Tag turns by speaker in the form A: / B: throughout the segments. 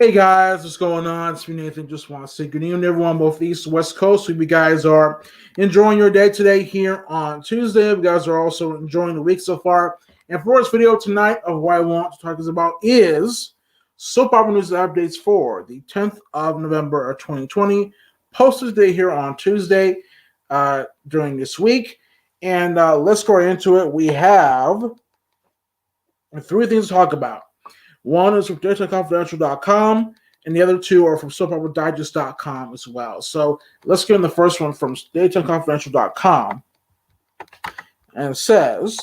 A: Hey guys, what's going on? It's me, Nathan. Just want to say good evening, everyone, both East and West Coast. Hope you guys are enjoying your day today here on Tuesday. You guys are also enjoying the week so far. And for this video tonight, of what I want to talk about is soap opera news updates for the 10th of November of 2020, posted today here on Tuesday during this week. And let's go right into it. We have three things to talk about. One is from DaytimeConfidential.com, and the other two are from SoapOperaDigest.com as well. So let's get in the first one from DaytimeConfidential.com, and it says,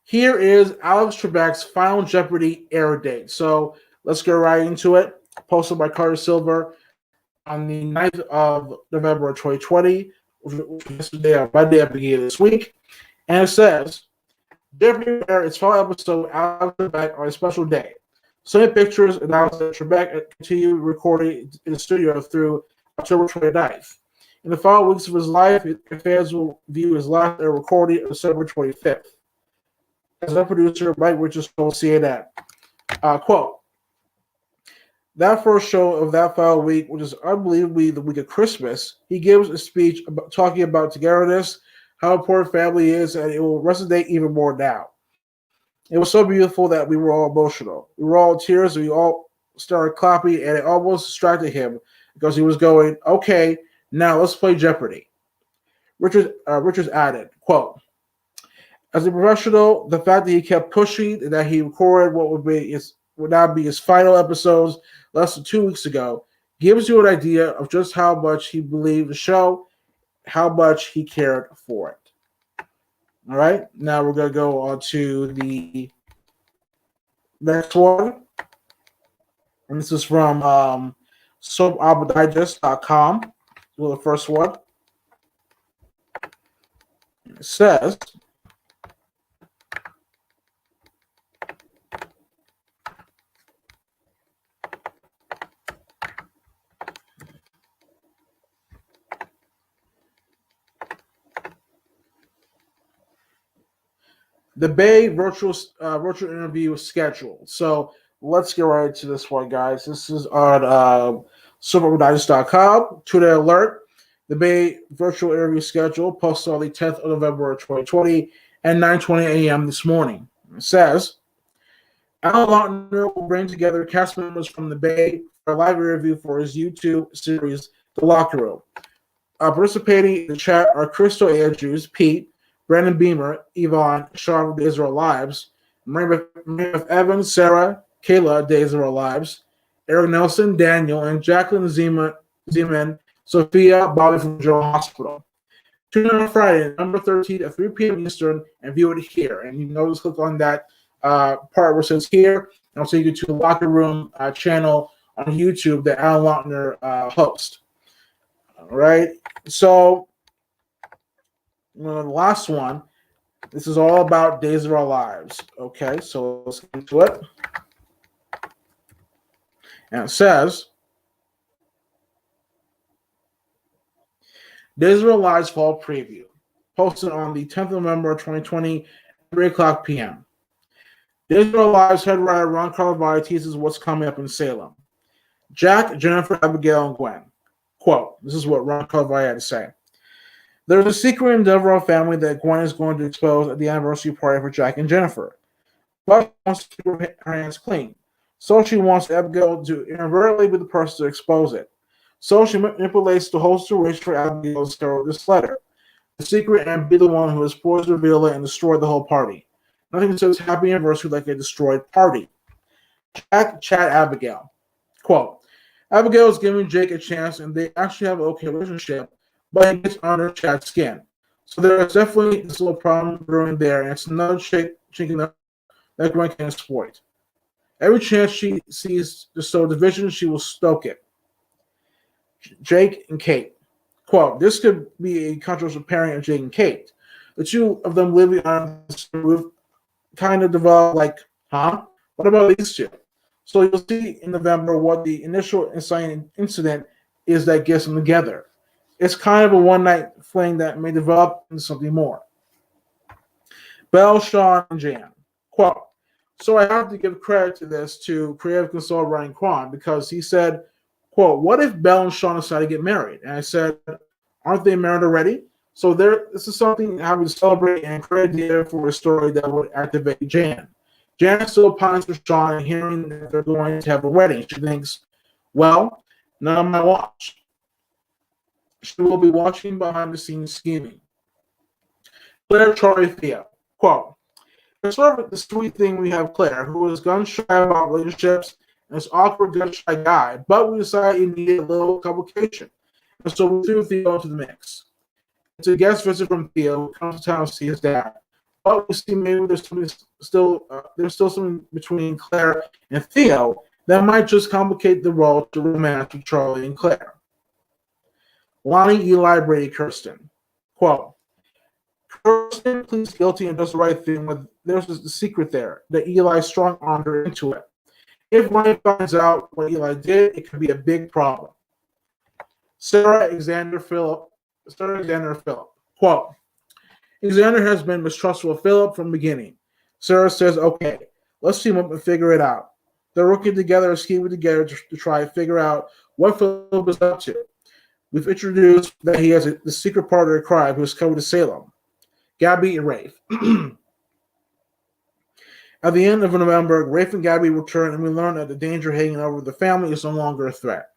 A: here is Alex Trebek's Final Jeopardy air date. So let's get right into it. Posted by Carter Silver on the 9th of November of 2020, yesterday on Monday, at the beginning of this week. And it says, Jeopardy air its final episode Alex Trebek on a special day. Sony Pictures announced that Trebek continued recording in the studio through October 29th. In the final weeks of his life, fans will view his last air recording on December 25th. As a producer, Mike Richards told CNN, quote, that first show of that final week, which is unbelievably the week of Christmas, he gives a speech talking about togetherness, how important family is, and it will resonate even more now. It was so beautiful that we were all emotional. We were all in tears, and we all started clapping, and it almost distracted him because he was going, okay, now let's play Jeopardy. Richards added, quote, as a professional, the fact that he kept pushing and that he recorded what would now be his final episodes less than 2 weeks ago gives you an idea of just how much he believed the show, how much he cared for it. All right, now we're going to go on to the next one. And this is from SoapOperaDigest.com. The first one. It says, the Bay virtual interview is scheduled. So let's get right into this one, guys. This is on SoapOperaDigest.com. Today alert. The Bay virtual interview schedule posted on the 10th of November of 2020 at 9:20 a.m. this morning. It says, Alan Lautner will bring together cast members from The Bay for a live interview for his YouTube series, The Locker Room. Participating in the chat are Crystal Andrews, Pete, Brandon Beamer, Yvonne, Sean, Days of Our Lives, Meredith Evans, Sarah, Kayla, Days of Our Lives, Eric Nelson, Daniel, and Jacqueline Zeman, Sophia, Bobby from General Hospital. Tune in on Friday, November 13th at 3 p.m. Eastern, and view it here. And you can always click on that part where it says here, and I'll take you to the Locker Room channel on YouTube that Alan Lautner hosts. All right, so the last one, this is all about Days of Our Lives. Okay, so let's get into it. And it says, Days of Our Lives Fall Preview, posted on the 10th of November 2020, 3 o'clock p.m. Days of Our Lives head writer Ron Carlivati teases what's coming up in Salem. Jack, Jennifer, Abigail, and Gwen. Quote, this is what Ron Carlivati had to say. There's a secret in the Devereaux family that Gwen is going to expose at the anniversary party for Jack and Jennifer. But she wants to keep her hands clean. So she wants Abigail to inadvertently be the person to expose it. So she manipulates the whole situation for Abigail to discover this letter. The secret and be the one who is poised to reveal it and destroy the whole party. Nothing says happy anniversary like a destroyed party. Jack, Chad, Abigail. Quote, Abigail is giving Jake a chance and they actually have an okay relationship, but he gets under Chad's skin. So there's definitely this little problem brewing there, and it's another chinking that Gwen can exploit. Every chance she sees to sow division, she will stoke it. Jake and Kate. Quote, this could be a controversial pairing of Jake and Kate. The two of them living on this roof kind of develop like, huh? What about these two? So you'll see in November what the initial inciting incident is that gets them together. It's kind of a one-night fling that may develop into something more. Belle, Sean, and Jan. Quote, so I have to give credit to this to creative consultant Ryan Kwan because he said, quote, what if Belle and Sean decide to get married? And I said, aren't they married already? So this is something I would celebrate and create idea for a story that would activate Jan. Jan still pines for Sean and hearing that they're going to have a wedding. She thinks, well, not on my watch. She will be watching behind the scenes scheming. Claire, Charlie, Theo. Quote, it's sort of the sweet thing we have Claire, who is gun shy about relationships and is awkward, gun shy guy, but we decided it needed a little complication. And so we threw Theo into the mix. It's a guest visit from Theo who comes to town to see his dad. But we see maybe there's still something between Claire and Theo that might just complicate the role to romance with Charlie and Claire. Lonnie, Eli, Brady, Kirsten. Quote, Kirsten pleads guilty and does the right thing, but there's the secret there that Eli strong-armed her into it. If Lonnie finds out what Eli did, it could be a big problem. Sarah Alexander Phillip. Quote, Alexander has been mistrustful of Philip from the beginning. Sarah says, okay, let's team up and figure it out. They're working together and scheming together to try and figure out what Philip is up to. We've introduced that he has the secret partner in crime who is coming to Salem, Gabby and Rafe. At the end of November, Rafe and Gabby return, and we learn that the danger hanging over the family is no longer a threat.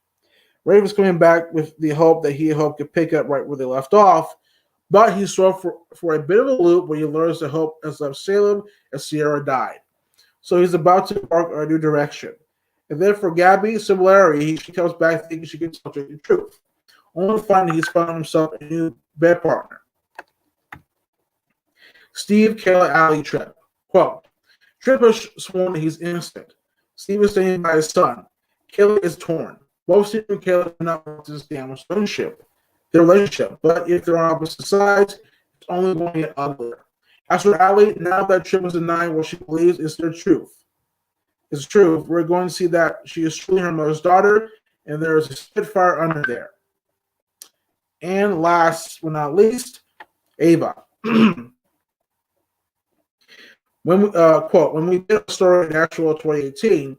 A: Rafe is coming back with the hope that he hoped could pick up right where they left off, but he's thrown for a bit of a loop where he learns that Hope has left Salem as Sierra died. So he's about to embark on a new direction. And then for Gabby, similarity, she comes back thinking she can tell the truth, only to find that he's found himself a new bed partner. Steve, Kayla, Allie, Tripp. Quote, Tripp has sworn that he's innocent. Steve is standing by his son. Kayla is torn. Both Steve and Kayla do not want to damage their relationship, but if they're on opposite sides, it's only going to get uglier. As for Allie, now that Tripp is denying what she believes is their truth. It's true. We're going to see that she is truly her mother's daughter, and there is a spitfire under there. And last but not least, Ava. When we did a story in actual 2018,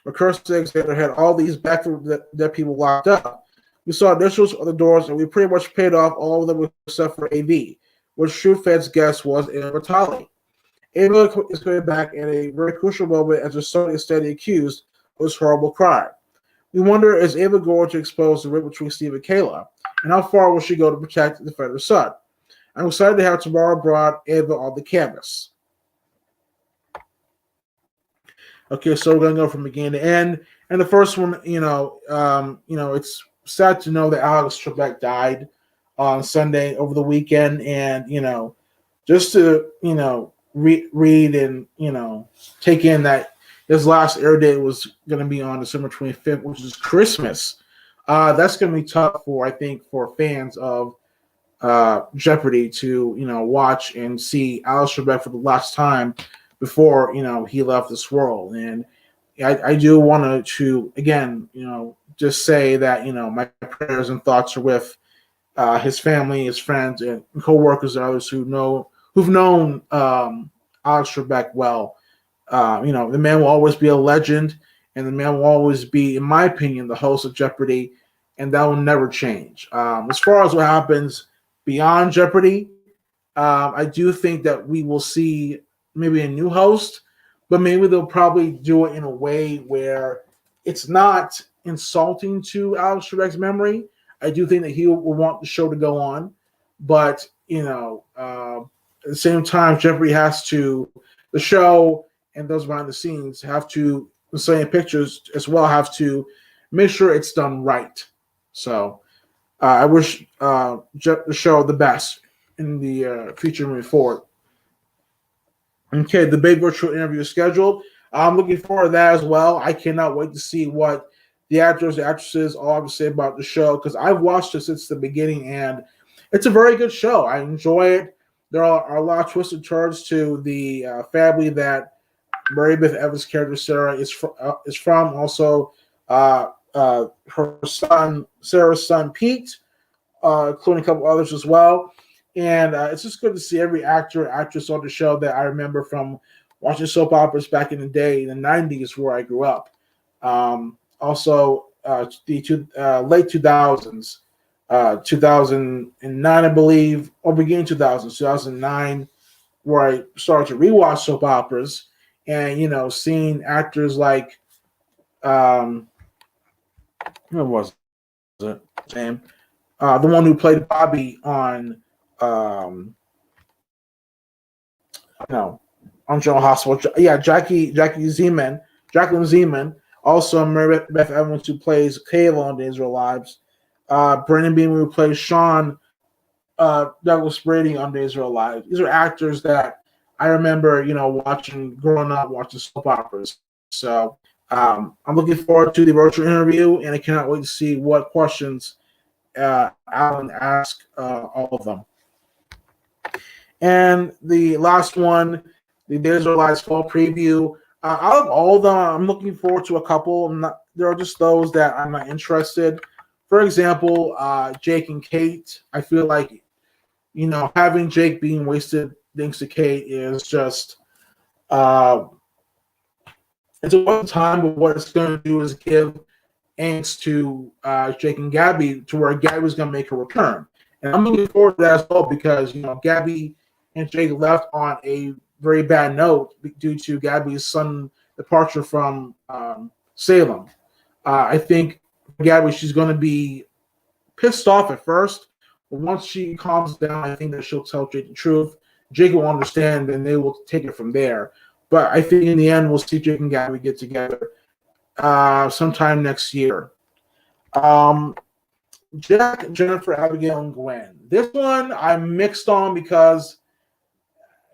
A: where Kirsten Alexander had all these that people locked up, we saw initials on the doors, and we pretty much paid off all of them except for AV, which True Fans guess was Ava Vitale. Ava is coming back at a very crucial moment as her son is standing accused of this horrible crime. We wonder, is Ava going to expose the rift between Steve and Kayla, and how far will she go to protect and defend her son? I'm excited to have Tamara brought Ava on the canvas. Okay, so we're gonna go from beginning to end. And the first one, it's sad to know that Alex Trebek died on Sunday over the weekend, and just to read and take in that his last air date was going to be on December 25th, which is Christmas. That's going to be tough for fans of Jeopardy to watch and see Alex Trebek for the last time before he left this world. And I do want to again just say that my prayers and thoughts are with his family, his friends, and co-workers and others who've known Alex Trebek well. The man will always be a legend, and the man will always be, in my opinion, the host of Jeopardy, and that will never change. As far as what happens beyond Jeopardy, I do think that we will see maybe a new host, but maybe they'll probably do it in a way where it's not insulting to Alex Trebek's memory. I do think that he will want the show to go on, but at the same time, Jeopardy the show and those behind the scenes have to, the same pictures as well, have to make sure it's done right. So I wish the show the best in the future moving forward. Okay, the big virtual interview is scheduled. I'm looking forward to that as well. I cannot wait to see what the actors and actresses all have to say about the show, because I've watched it since the beginning, and it's a very good show. I enjoy it. There are a lot of twists and turns to the family that Mary Beth Evans' character Sarah is from. Also, her son, Sarah's son Pete, including a couple others as well. And it's just good to see every actor, actress on the show that I remember from watching soap operas back in the day in the '90s, where I grew up. Also, late 2000s, 2009, I believe, or beginning 2000s, 2009, where I started to rewatch soap operas, and seeing actors like who was it? Name the one who played Bobby on no on General Hospital. Yeah, Jackie Zeman, Jacqueline Zeman. Also, Mary Beth Evans, who plays Kayla on Days of Our Lives. Brendan Beamer, who plays Sean Douglas Brady on Days of Our Lives. These are actors that I remember, watching growing up, watching soap operas. So I'm looking forward to the virtual interview, and I cannot wait to see what questions Alan asked all of them. And the last one, the Days of Our Lives fall preview. Out of all of them, I'm looking forward to a couple. There are just those that I'm not interested. For example, Jake and Kate. I feel like having Jake being wasted thanks to Kate is just it's a one time, but what it's going to do is give angst to Jake and Gabby to where Gabby's going to make a return. And I'm looking forward to that as well because, Gabby and Jake left on a very bad note due to Gabby's sudden departure from Salem. I think Gabby, she's going to be pissed off at first, but once she calms down, I think that she'll tell Jake the truth. Jake will understand, and they will take it from there. But I think in the end, we'll see Jake and Gabby get together sometime next year. Jack, Jennifer, Abigail, and Gwen. This one I'm mixed on because,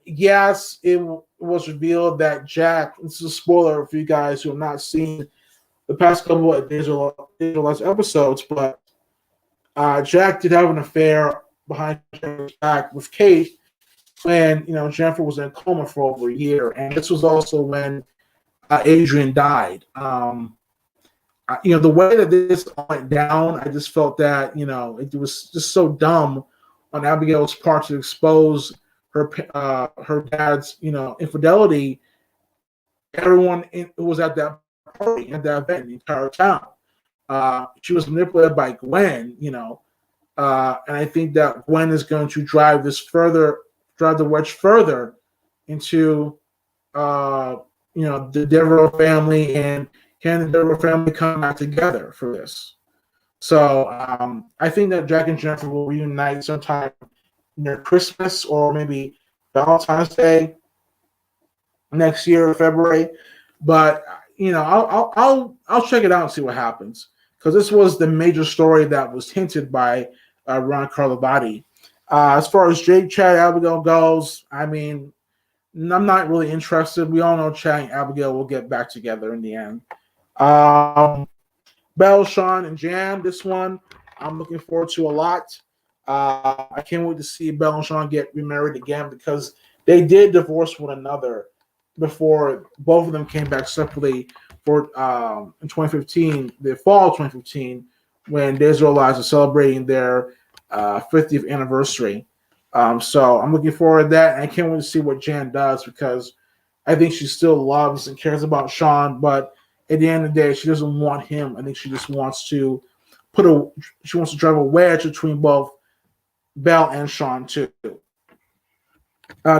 A: yes, it was revealed that Jack, this is a spoiler for you guys who have not seen the past couple of Days of Lives episodes, but Jack did have an affair behind Jennifer's back with Kate when, Jennifer was in a coma for over a year. And this was also when Adrian died. The way that this went down, I just felt that it was just so dumb on Abigail's part to expose her dad's infidelity. Everyone who was at that party, at that event, the entire town. She was manipulated by Gwen, and I think that Gwen is going to drive the wedge further into the Devereaux family, and can the Devereaux family come back together for this? So I think that Jack and Jennifer will reunite sometime near Christmas or maybe Valentine's Day next year, February. But I'll check it out and see what happens because this was the major story that was hinted by Ron Carlivati. As far as Jake, Chad, Abigail goes, I mean, I'm not really interested. We all know Chad and Abigail will get back together in the end. Belle, Sean, and Jan, this one I'm looking forward to a lot. I can't wait to see Belle and Sean get remarried again because they did divorce one another before both of them came back separately for in 2015, the fall of 2015, when Days of Our Lives are celebrating their 50th anniversary. So I'm looking forward to that, and I can't wait to see what Jan does because I think she still loves and cares about Sean, but at the end of the day, she doesn't want him. I think she just wants to drive a wedge between both Belle and Sean too.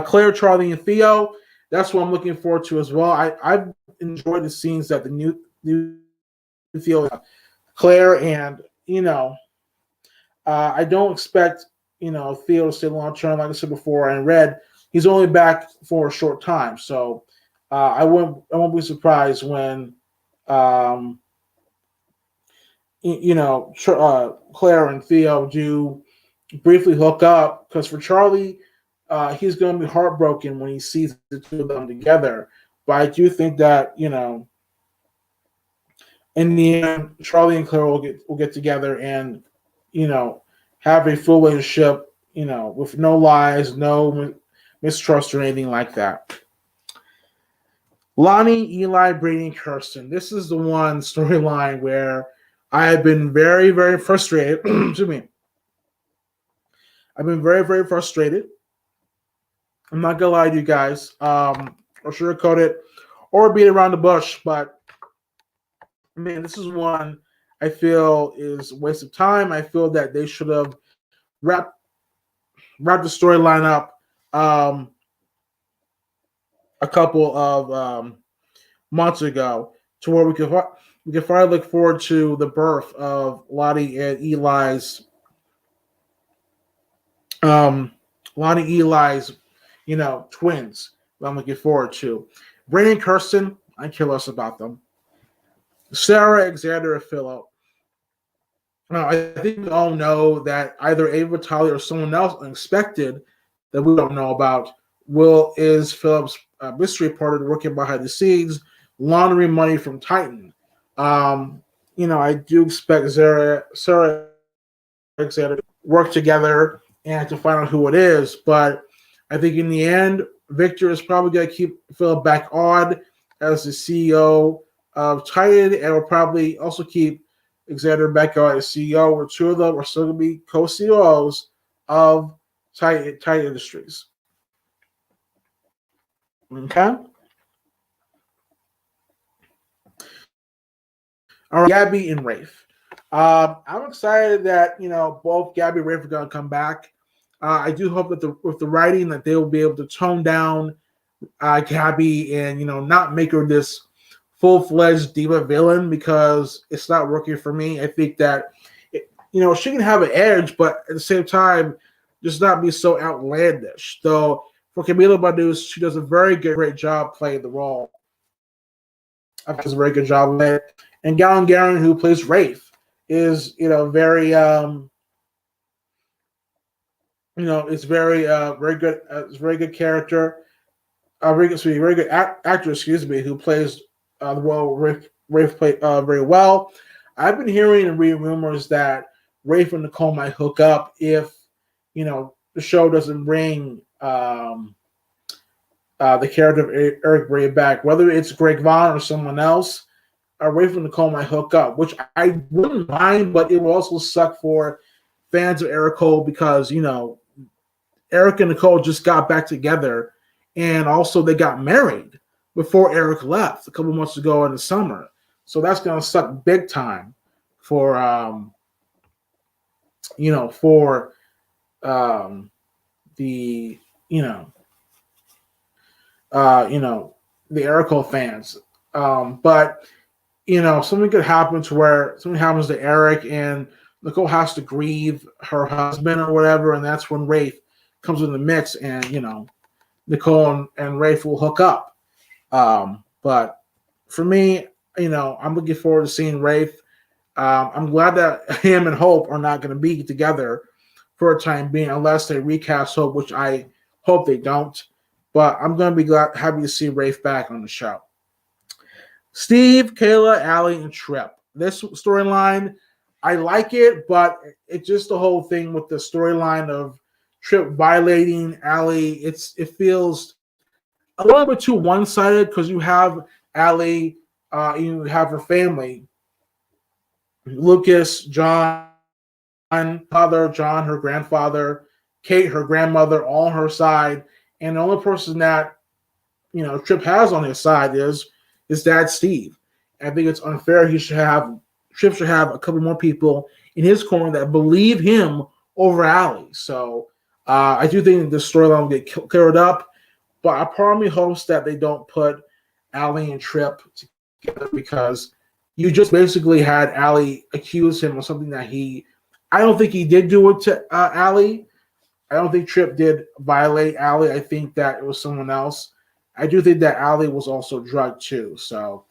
A: Claire, Charlie, and Theo. That's what I'm looking forward to as well. I've enjoyed the scenes that the new Theo, Claire, and I don't expect Theo to stay long term. Like I said before, and Red, he's only back for a short time, so I won't be surprised when Claire and Theo do briefly hook up. Because for Charlie, he's going to be heartbroken when he sees the two of them together. But I do think that in the end, Charlie and Claire will get together and have a full relationship, with no lies, no mistrust or anything like that. Lonnie, Eli, Brady, and Kirsten. This is the one storyline where I have been very, very frustrated. Excuse me. I've been very, very frustrated. I'm not gonna lie to you guys, or sugarcoat it, or beat around the bush. But man, this is one I feel is a waste of time. I feel that they should have wrapped wrapped the storyline up um, a couple of months ago, to where we could finally look forward to the birth of Lottie and Eli's um, Lonnie Eli's, twins. That I'm looking forward to. Brandon Kirsten, I care less about them. Sarah Alexander Phillip. Now, I think we all know that either Ava Vitale or someone else unexpected that we don't know about is Phillips' mystery partner working behind the scenes, laundering money from Titan. I do expect Sarah Alexander to work together and to find out who it is, but I think in the end, Victor is probably going to keep Philip back on as the CEO of Titan, and will probably also keep Xander back on as CEO, where two of them are still going to be co-CEOs of Titan Industries. Okay? All right, Gabby and Rafe. I'm excited that both Gabby and Rafe are going to come back. I do hope that with the writing that they will be able to tone down Gabby and not make her this full-fledged diva villain, because it's not working for me. I think that she can have an edge, but at the same time, just not be so outlandish. Though for Camila Badu, she does a great job playing the role. I think does a very good job of it. And Galen Garin, who plays Rafe, is very it's very good. It's a very good character. Very good actor. Excuse me, who plays the role Rafe played very well. I've been hearing and reading rumors that Rafe and Nicole might hook up if the show doesn't bring the character of Eric Bray back, whether it's Greg Vaughn or someone else. Rafe and Nicole might hook up, which I wouldn't mind, but it will also suck for fans of Eric Cole, because Eric and Nicole just got back together, and also they got married before Eric left a couple months ago in the summer. So that's going to suck big time for the the Eric Cole fans. But something could happen to where something happens to Eric and Nicole has to grieve her husband or whatever, and that's when Rafe comes in the mix, and Nicole and Rafe will hook up. But for me, I'm looking forward to seeing Rafe. I'm glad that him and Hope are not going to be together for a time being, unless they recast Hope, which I hope they don't. But I'm going to be happy to see Rafe back on the show. Steve, Kayla, Allie, and Tripp. This storyline, I like it, but it's just the whole thing with the storyline of Tripp violating Allie. It feels a little bit too one-sided, because you have Allie, you have her family, Lucas, John, father, John, her grandfather, Kate, her grandmother, all on her side, and the only person that Tripp has on his side is his dad, Steve. I think it's unfair. Tripp should have a couple more people in his corner that believe him over Allie. So I do think the storyline will get cleared up, but I probably hopes that they don't put Allie and Tripp together, because you just basically had Allie accuse him of something that I don't think he did do it to Allie. I don't think Tripp did violate Allie. I think that it was someone else. I do think that Allie was also drugged too. So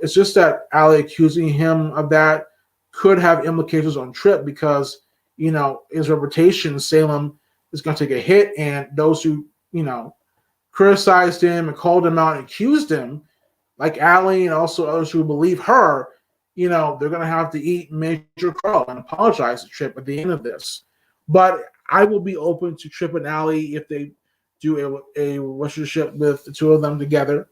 A: it's just that Allie accusing him of that could have implications on Tripp, because his reputation in Salem is going to take a hit, and those who criticized him and called him out and accused him, like Allie and also others who believe her, they're going to have to eat major crow and apologize to Tripp at the end of this. But I will be open to Tripp and Allie if they do a relationship with the two of them together.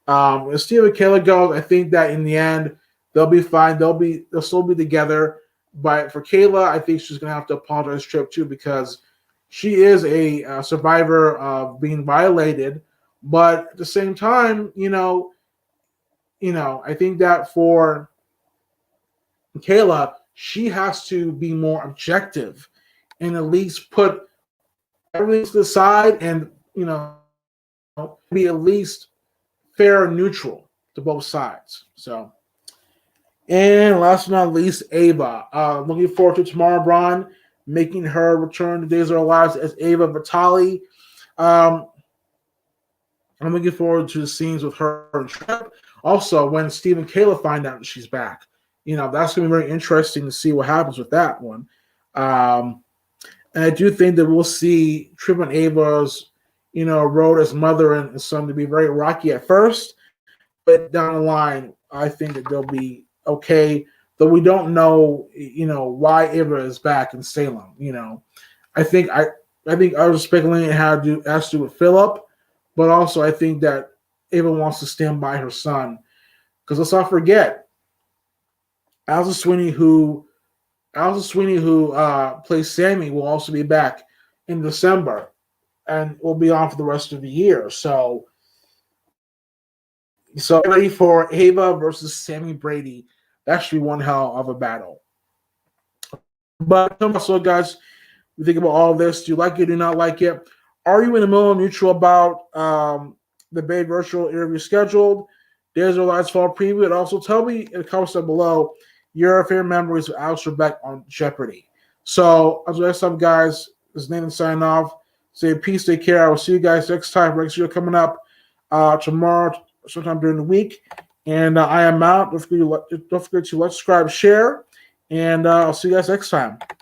A: As Steve and Kayla goes, I think that in the end they'll be fine. They'll still be together. But for Kayla, I think she's going to have to apologize to Tripp too because she is a survivor of being violated. But at the same time, I think that for Kayla, she has to be more objective and at least put everything to the side and be at least fair and neutral to both sides. So, and last but not least, Ava. Looking forward to tomorrow, Braun, making her return to Days of Our Lives as Ava Vitali. Um, I'm looking forward to the scenes with her and Tripp. Also, when Steve and Kayla find out that she's back, that's going to be very interesting to see what happens with that one. And I do think that we'll see Tripp and Ava's, road as mother and son to be very rocky at first, but down the line, I think that they'll be okay. Though we don't know, why Ava is back in Salem. I think I was speculating how to has to do with Philip, but also I think that Ava wants to stand by her son because let's not forget, Alza Sweeney, who plays Sammy, will also be back in December and will be on for the rest of the year. So ready for Ava versus Sammy Brady. That should be one hell of a battle. But so, guys, we think about all this. Do you like it? Do you not like it? Are you in the middle of neutral about the Bay virtual interview scheduled? There's our last fall preview. And also tell me in the comments down below your favorite memories of Alex Trebek on Jeopardy. So, until next time, guys, this is Nathan signing off. Say peace, take care. I will see you guys next time. Next year coming up tomorrow, sometime during the week. And I am out. Don't forget to like, subscribe, share, and I'll see you guys next time.